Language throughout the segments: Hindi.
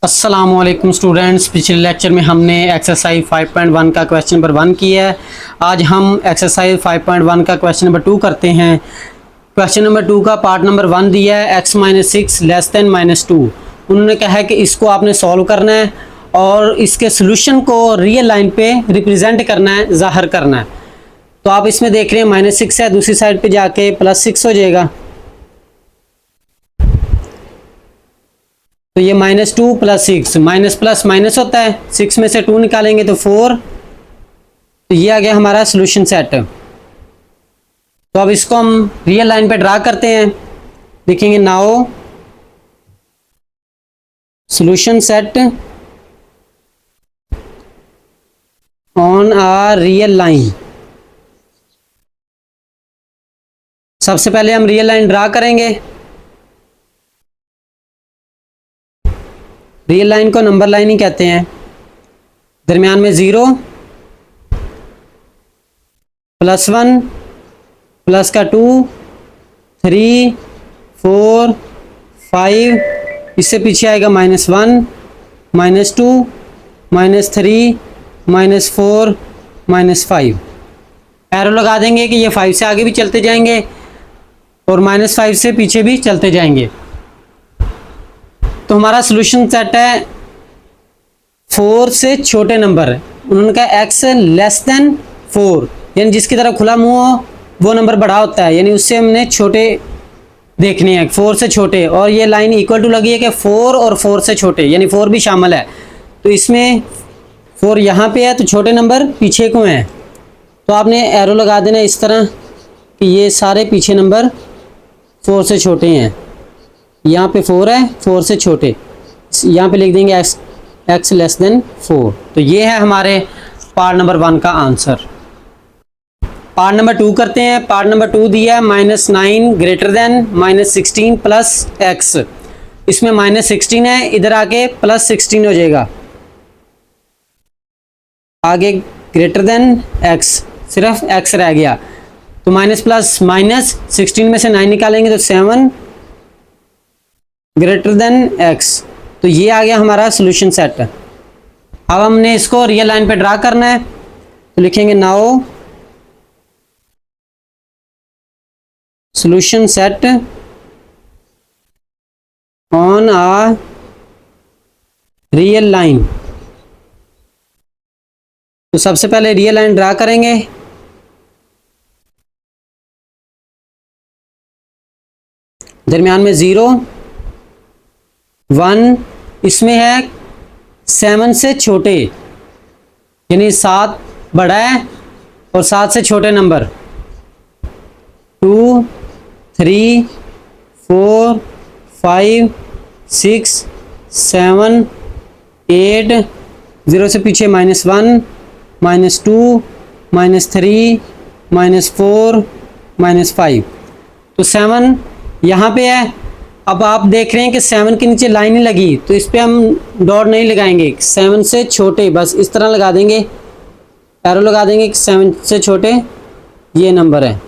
अस्सलामुअलैकुम स्टूडेंट्स, पिछले लेक्चर में हमने एक्सरसाइज 5.1 का क्वेश्चन नंबर 1 किया है। आज हम एक्सरसाइज 5.1 का क्वेश्चन नंबर 2 करते हैं। क्वेश्चन नंबर 2 का पार्ट नंबर 1 दिया है x-6 लेस देन -2। उन्होंने कहा है कि इसको आपने सॉल्व करना है और इसके सोल्यूशन को रियल लाइन पे रिप्रेजेंट करना है, ज़ाहिर करना है। तो आप इसमें देख रहे हैं -6 है, दूसरी साइड पे जाके +6 हो जाएगा। तो ये -2 + 6, माइनस प्लस माइनस होता है, 6 में से 2 निकालेंगे तो 4। तो ये आ गया हमारा सोल्यूशन सेट। तो अब इसको हम रियल लाइन पे ड्रा करते हैं। लिखेंगे now solution set on a real line. सबसे पहले हम रियल लाइन ड्रा करेंगे। रियल लाइन को नंबर लाइन ही कहते हैं। दरमियान में 0 +1 प्लस का 2 3 4 5, इससे पीछे आएगा -1 -2 -3 -4 -5। एरो लगा देंगे कि ये 5 से आगे भी चलते जाएंगे और -5 से पीछे भी चलते जाएंगे। तो हमारा सोल्यूशन सेट है 4 से छोटे नंबर। उन्होंने कहा x लेस देन 4, यानी जिसकी तरफ खुला मुंह हो वो नंबर बड़ा होता है, यानी उससे हमने छोटे देखने हैं, 4 से छोटे। और ये लाइन इक्वल टू लगी है कि 4 और 4 से छोटे, यानी 4 भी शामिल है। तो इसमें 4 यहाँ पे है तो छोटे नंबर पीछे को हैं। तो आपने एरो लगा देना इस तरह कि ये सारे पीछे नंबर 4 से छोटे हैं। यहाँ पे 4 है, 4 से छोटे, यहाँ पे लिख देंगे x लेस देन 4। तो ये है हमारे पार्ट नंबर 1 का आंसर। पार्ट नंबर 2 करते हैं। पार्ट नंबर 2 दिया है -9 ग्रेटर देन -16 प्लस x। इसमें -16 है, इधर आके +16 हो जाएगा, आगे ग्रेटर देन x, सिर्फ x रह गया। तो माइनस प्लस माइनस 16 में से 9 निकालेंगे तो 7 ग्रेटर देन x। तो ये आ गया हमारा सोल्यूशन सेट। अब हमने इसको रियल लाइन पे ड्रा करना है। तो लिखेंगे now solution set on a real line. तो सबसे पहले रियल लाइन ड्रा करेंगे। दरमियान में 0 1, इसमें है 7 से छोटे, यानी 7 बड़ा है और 7 से छोटे नंबर 2 3 4 5 6 7 8, 0 से पीछे -1 -2 -3 -4 -5। तो 7 यहाँ पे है। अब आप देख रहे हैं कि 7 के नीचे लाइन ही लगी, तो इस पर हम डॉट नहीं लगाएंगे। 7 से छोटे बस इस तरह लगा देंगे, एरो लगा देंगे कि 7 से छोटे ये नंबर है।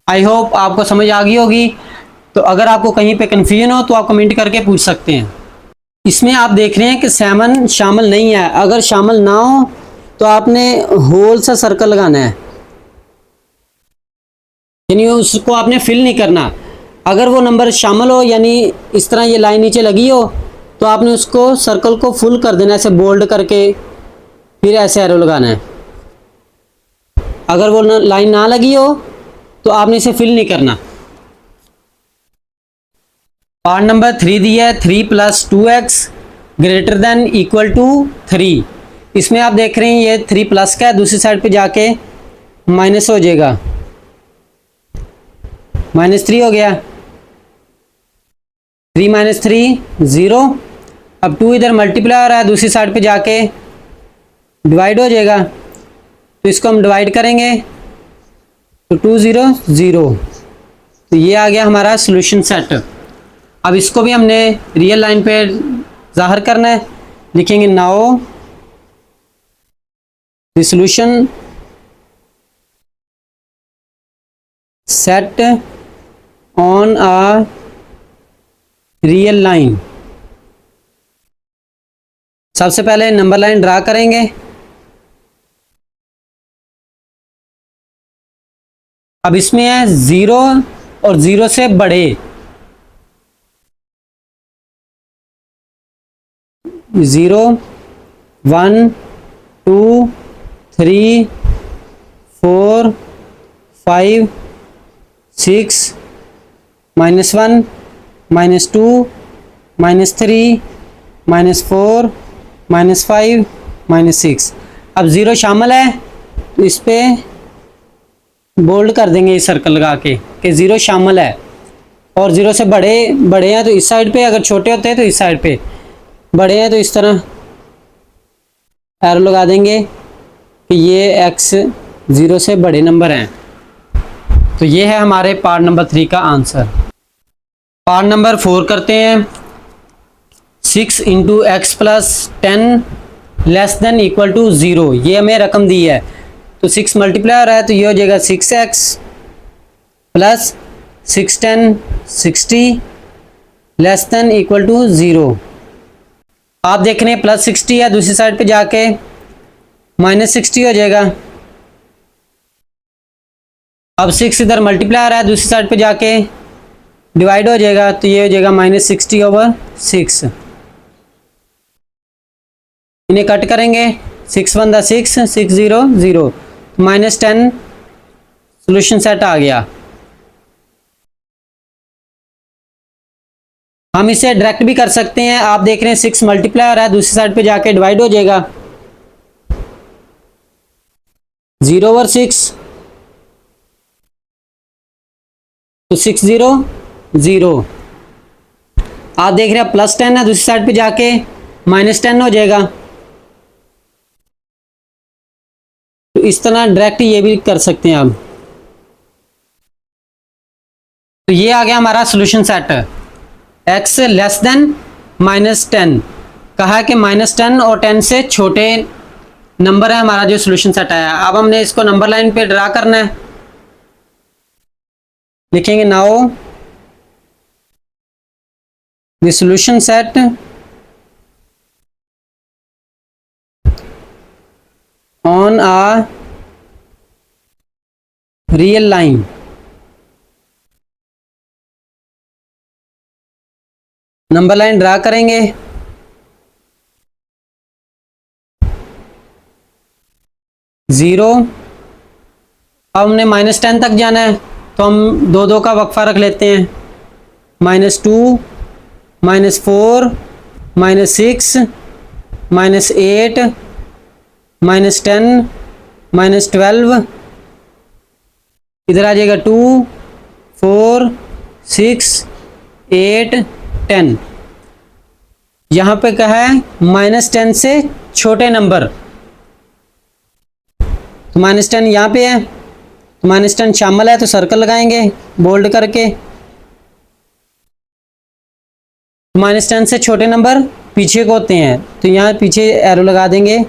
आई होप आपको समझ आ गई होगी। तो अगर आपको कहीं पे कन्फ्यूजन हो तो आप कमेंट करके पूछ सकते हैं। इसमें आप देख रहे हैं कि 7 शामिल नहीं है। अगर शामिल ना हो तो आपने होल सा सर्कल लगाना है, यानी उसको आपने फिल नहीं करना। अगर वो नंबर शामिल हो, यानी इस तरह ये लाइन नीचे लगी हो, तो आपने उसको सर्कल को फुल कर देना, ऐसे बोल्ड करके, फिर ऐसे एरो लगाना है। अगर वो लाइन ना लगी हो तो आपने इसे फिल नहीं करना। पार्ट नंबर 3 दिया है 3 + 2x greater than equal to 3। इसमें आप देख रहे हैं ये 3 प्लस का है, दूसरी साइड पे जाके माइनस हो जाएगा, -3 हो गया। 3 - 3 0। अब 2 इधर मल्टीप्लाई हो रहा है, दूसरी साइड पे जाके डिवाइड हो जाएगा। तो इसको हम डिवाइड करेंगे तो 2 0 0। तो ये आ गया हमारा सोल्यूशन सेट। अब इसको भी हमने रियल लाइन पे ज़ाहिर करना है। लिखेंगे now the solution set on a real line. सबसे पहले नंबर लाइन ड्रा करेंगे। अब इसमें है 0 और 0 से बड़े, 0 1 2 3 4 5 6 -1 -2 -3 -4 -5 -6। अब 0 शामिल है तो इस पे बोल्ड कर देंगे इस सर्कल लगा के कि 0 शामिल है। और 0 से बड़े बड़े हैं तो इस साइड पे, अगर छोटे होते हैं तो इस साइड पे, बड़े हैं तो इस तरह एरो लगा देंगे कि ये x 0 से बड़े नंबर हैं। तो ये है हमारे पार्ट नंबर 3 का आंसर। पार्ट नंबर 4 करते हैं। 6 × x + 10 <= 0, ये हमें रकम दी है तो 6 मल्टीप्लाई है तो ये हो जाएगा 6x + 610 60 <= 0। आप देख रहे हैं +60 है, दूसरी साइड पे जाके -60 हो जाएगा। अब 6 इधर मल्टीप्लाई है, दूसरी साइड पे जाके डिवाइड हो जाएगा तो ये हो जाएगा -60/6। इन्हें कट करेंगे, 6 × 6 6 0 0 -10 सोल्यूशन सेट आ गया। हम इसे डायरेक्ट भी कर सकते हैं। आप देख रहे हैं 6 मल्टीप्लाई हो रहा है, दूसरी साइड पे जाके डिवाइड हो जाएगा 0/6 तो 6 0 0। आप देख रहे हैं +10 है, दूसरी साइड पे जाके -10 हो जाएगा। तो इस तरह डायरेक्ट ये भी कर सकते हैं आप। तो ये आ गया हमारा सोल्यूशन सेट। x <= -10 कहा है कि -10 और 10 से छोटे नंबर है हमारा जो सोल्यूशन सेट आया। अब हमने इसको नंबर लाइन पे ड्रा करना है। लिखेंगे now the solution set on a real line. Number line draw करेंगे। ज़ीरो, अब हमने -10 तक जाना है तो हम 2 2 का वक्फा रख लेते हैं। -2 -4 -6 -8 -10 -12, इधर आ जाएगा 2 4 6 8 10। यहाँ पे कहा है -10 से छोटे नंबर, तो -10 यहाँ पे है तो -10 शामिल है तो सर्कल लगाएंगे बोल्ड करके। -10 से छोटे नंबर पीछे को होते हैं तो यहाँ पीछे एरो लगा देंगे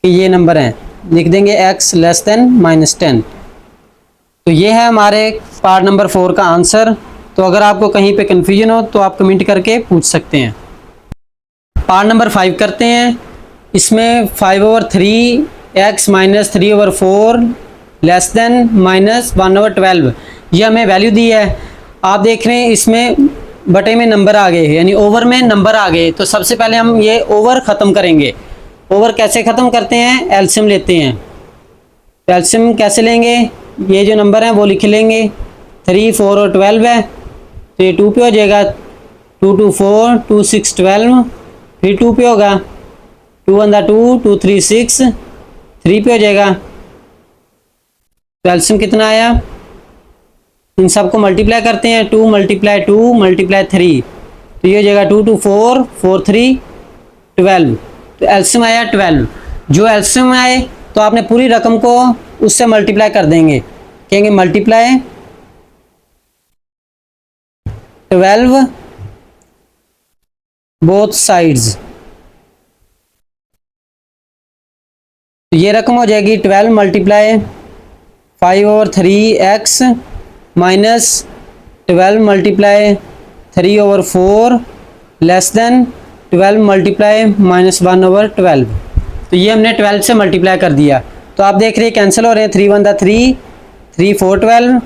कि ये नंबर हैं, लिख देंगे x <= -10। तो ये है हमारे पार्ट नंबर 4 का आंसर। तो अगर आपको कहीं पे कन्फ्यूजन हो तो आप कमेंट करके पूछ सकते हैं। पार्ट नंबर 5 करते हैं। इसमें 5/3 x - 3/4 <= -1/12 ये हमें वैल्यू दी है। आप देख रहे हैं इसमें बटे में नंबर आ गए, यानी ओवर में नंबर आ गए। तो सबसे पहले हम ये ओवर ख़त्म करेंगे। ओवर कैसे ख़त्म करते हैं? एलसीएम लेते हैं। तो एलसीएम कैसे लेंगे? ये जो नंबर हैं वो लिख लेंगे। 3 4 और 12 है तो ये 2 पे हो जाएगा। 2 2 4 2 6 12, फिर 2 पे होगा। 2 1 2 2 3 6 3 पे हो जाएगा। तो एलसीएम कितना आया? इन सबको मल्टीप्लाई करते हैं। 2 × 2 × 3 तो ये हो जाएगा 2 2 4 4 3 12। तो एलसीएम आया 12। जो एलसीएम आए तो आपने पूरी रकम को उससे मल्टीप्लाई कर देंगे। कहेंगे मल्टीप्लाई 12 बोथ साइड्स। तो ये रकम हो जाएगी 12 × 5/3 x - 12 × 3/4 <= 12 मल्टीप्लाई -1/12। तो ये हमने 12 से मल्टीप्लाई कर दिया। तो आप देख रहे हैं कैंसिल हो रहे हैं। 3 × 1 = 3, 3 × 4 = 12,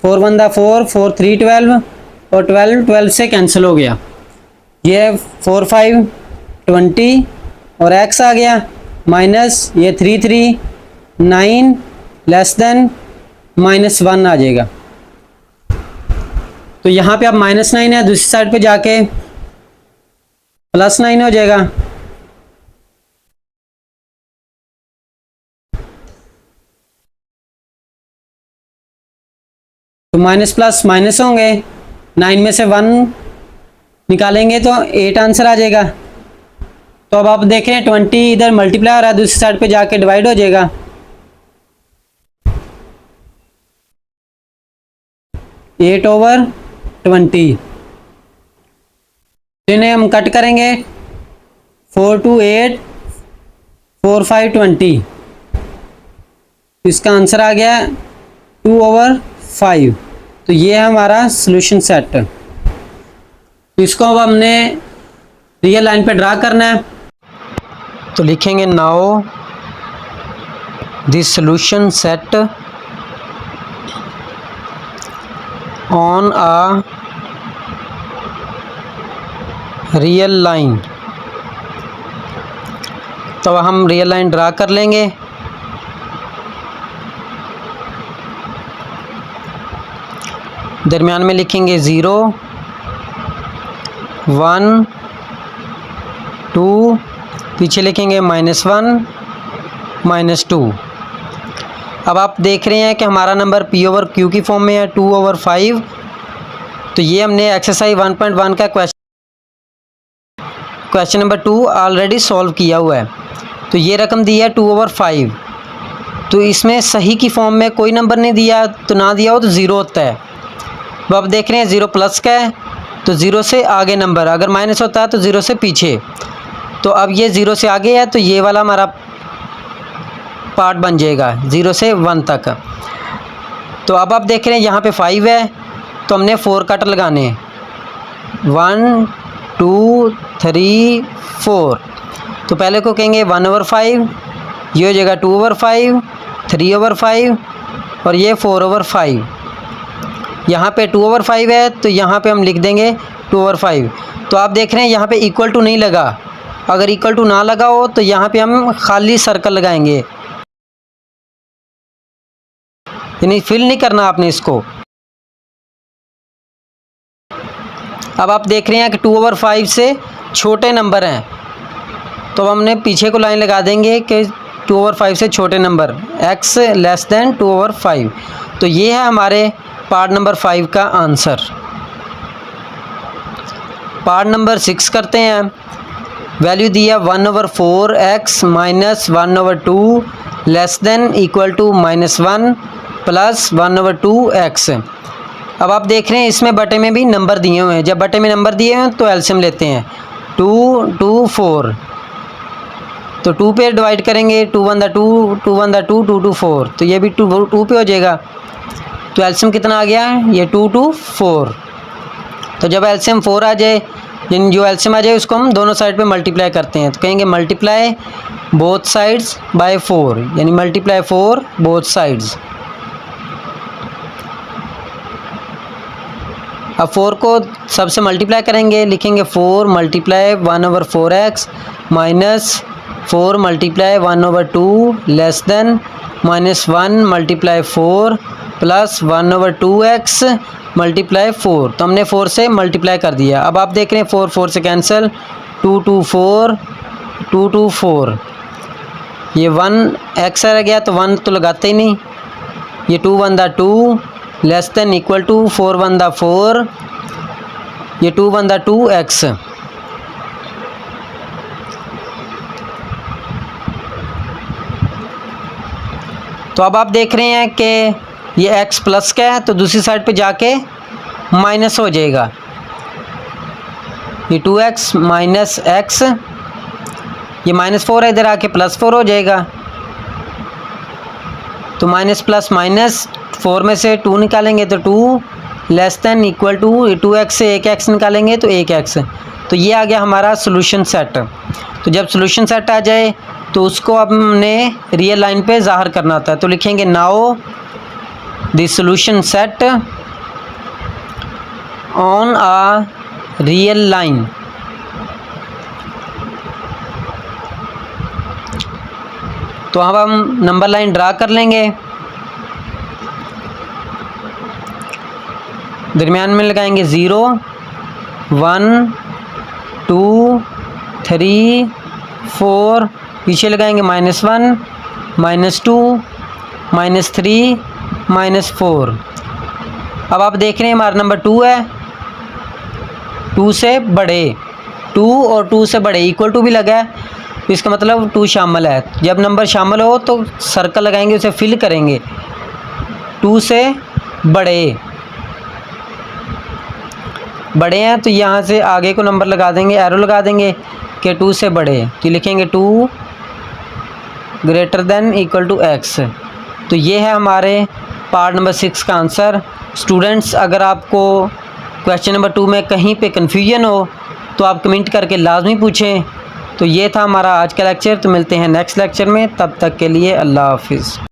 4 × 1 = 4, 4 × 3 = 12 और 12 12 से कैंसिल हो गया। ये 4 5 20 और x आ गया माइनस ये 3 3 9 लेस देन -1 आ जाएगा। तो यहाँ पे अब -9 है, दूसरी साइड पे जाके +9 हो जाएगा। तो माइनस प्लस माइनस होंगे, 9 में से 1 निकालेंगे तो 8 आंसर आ जाएगा। तो अब आप देख रहे हैं 20 इधर मल्टीप्लाई हो रहा है, दूसरी साइड पे जाके डिवाइड हो जाएगा। 8/20। इन्हें हम कट करेंगे 4 2 8 4 5 20। इसका आंसर आ गया 2/5। तो ये है हमारा सॉल्यूशन सेट। इसको अब हमने रियल लाइन पे ड्रा करना है। तो लिखेंगे now this solution set on a real line. तो हम रियल लाइन ड्रा कर लेंगे। दरमियान में लिखेंगे 0 1 2, पीछे लिखेंगे -1 -2। अब आप देख रहे हैं कि हमारा नंबर P/Q की फॉर्म में है 2/5। तो ये हमने एक्सरसाइज 1.1 का क्वेश्चन नंबर 2 ऑलरेडी सॉल्व किया हुआ है। तो ये रकम दी है 2/5। तो इसमें सही की फॉर्म में कोई नंबर नहीं दिया, तो ना दिया हो तो 0 होता है। तो अब देख रहे हैं 0 प्लस का है, तो 0 से आगे नंबर, अगर माइनस होता है तो 0 से पीछे। तो अब ये 0 से आगे है, तो ये वाला हमारा पार्ट बन जाएगा 0 से 1 तक। तो अब आप देख रहे हैं यहाँ पे 5 है, तो हमने 4 कट लगाने हैं 1 2 3 4। तो पहले को कहेंगे 1/5, ये हो जाएगा 2/5, 3/5 और ये 4/5। यहाँ पे 2/5 है, तो यहाँ पे हम लिख देंगे 2/5। तो आप देख रहे हैं यहाँ पे इक्वल टू नहीं लगा। अगर इक्वल टू ना लगा हो तो यहाँ पे हम खाली सर्कल लगाएंगे, यानी फिल नहीं करना आपने इसको। अब आप देख रहे हैं कि 2/5 से छोटे नंबर हैं, तो हमने पीछे को लाइन लगा देंगे कि 2/5 से छोटे नंबर x लेस देन 2/5। तो ये है हमारे पार्ट नंबर 5 का आंसर। पार्ट नंबर 6 करते हैं। वैल्यू दी है 1/4x minus 1/2 less than equal to -1 plus 1/2x। अब आप देख रहे हैं इसमें बटे में भी नंबर दिए हुए हैं। जब बटे में नंबर दिए हैं तो एलसीएम लेते हैं 2 2 4। तो 2 पे डिवाइड करेंगे, 2 1 2 2 1 2 2 2 4। तो ये भी 2 पे हो जाएगा। तो एलसीएम कितना आ गया, ये 2 2 4। तो जब एलसीएम 4 आ जाए, यानी जो एलसीएम आ जाए उसको हम दोनों साइड पे मल्टीप्लाई करते हैं। तो कहेंगे मल्टीप्लाई बोथ साइड्स बाय 4, यानी मल्टीप्लाई 4 बोथ साइड्स। अब 4 को सबसे मल्टीप्लाई करेंगे, लिखेंगे 4 multiply 1/4x minus 4 multiply 1/2 less then -1 multiply 4 plus 1/2x multiply 4। तो हमने 4 से मल्टीप्लाई कर दिया। अब आप देख रहे हैं 4 4 से कैंसिल, 2 2 4 2 2 4। ये 1x रह गया, तो 1 तो लगाते ही नहीं। ये 2 1 2 लेस देन इक्वल टू 4 1 4। ये 2 1 2x। तो अब आप देख रहे हैं कि ये x प्लस का है, तो दूसरी साइड पे जाके माइनस हो जाएगा। ये 2x माइनस x, ये -4 है, इधर आके +4 हो जाएगा। तो माइनस प्लस माइनस 4 में से 2 निकालेंगे तो 2 less than equal to 2x से 1x निकालेंगे तो 1x। तो ये आ गया हमारा सोल्यूशन सेट। तो जब सोल्यूशन सेट आ जाए तो उसको अब हमने रियल लाइन पे ज़ाहिर करना होता है। तो लिखेंगे now the solution set on a real line. तो अब हम नंबर लाइन ड्रा कर लेंगे, दरमियान में लगाएंगे 0 1 2 3 4, पीछे लगाएंगे -1 -2 -3 -4। अब आप देख रहे हैं हमारा नंबर 2 है, 2 से बड़े, 2 और 2 से बड़े इक्वल टू भी लगा है, इसका मतलब 2 शामिल है। जब नंबर शामिल हो तो सर्कल लगाएंगे, उसे फिल करेंगे। 2 से बड़े हैं तो यहाँ से आगे को नंबर लगा देंगे, एरो लगा देंगे कि 2 से बड़े, तो लिखेंगे 2 greater than equal to x। तो ये है हमारे पार्ट नंबर 6 का आंसर। स्टूडेंट्स, अगर आपको क्वेश्चन नंबर 2 में कहीं पे कन्फ्यूजन हो तो आप कमेंट करके लाजमी पूछें। तो ये था हमारा आज का लेक्चर। तो मिलते हैं नेक्स्ट लेक्चर में, तब तक के लिए अल्लाह हाफिज़।